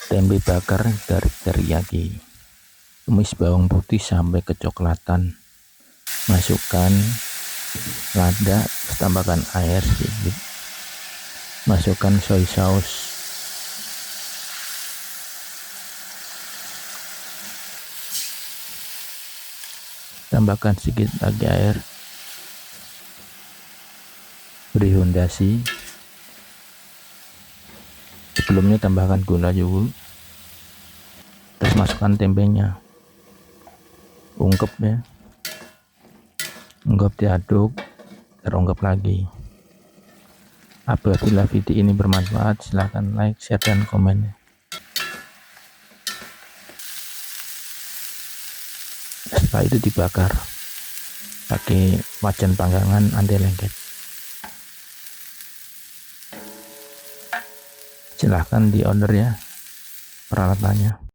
Tempe bakar dari teriyaki. Tumis bawang putih sampai kecoklatan. Masukkan lada, tambahkan air sedikit. Masukkan soy sauce. Tambahkan sedikit lagi air. Beri fondasi. Sebelumnya tambahkan gula juga. Terus masukkan tempenya. Ungkep ya. Ungkep, diaduk, terungkep lagi. Apabila video ini bermanfaat, silahkan like, share, dan komen. Setelah itu dibakar pakai wajan panggangan anti lengket. Silahkan di order ya peralatannya.